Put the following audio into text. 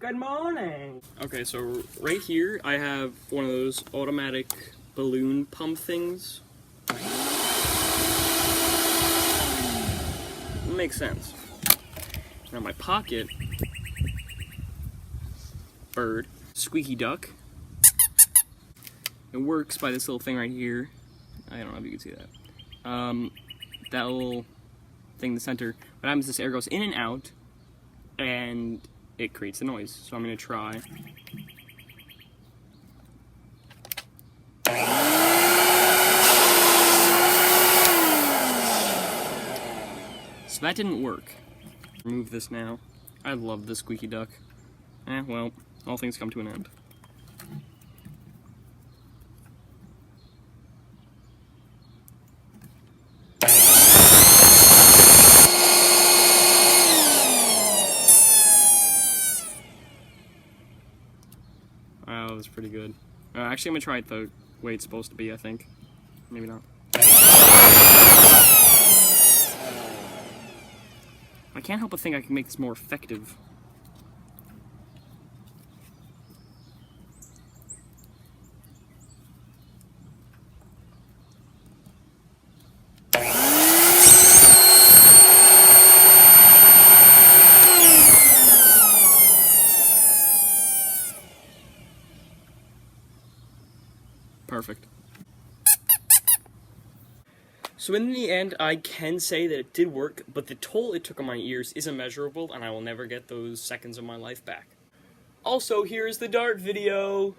Good morning. Okay, so right here I have one of those automatic balloon pump things. Makes sense. Now my pocket, bird, squeaky duck. It works by this little thing right here. I don't know if you can see that. That little thing in the center. What happens is this air goes in and out, and it creates a noise. So I'm gonna try. So that didn't work. Remove this now. I love the squeaky duck. Well, all things come to an end. Wow, that was pretty good. Actually, I'm gonna try it the way it's supposed to be, I think. Maybe not. I can't help but think I can make this more effective. Perfect. So in the end, I can say that it did work, but the toll it took on my ears is immeasurable, and I will never get those seconds of my life back. Also, here's the dart video!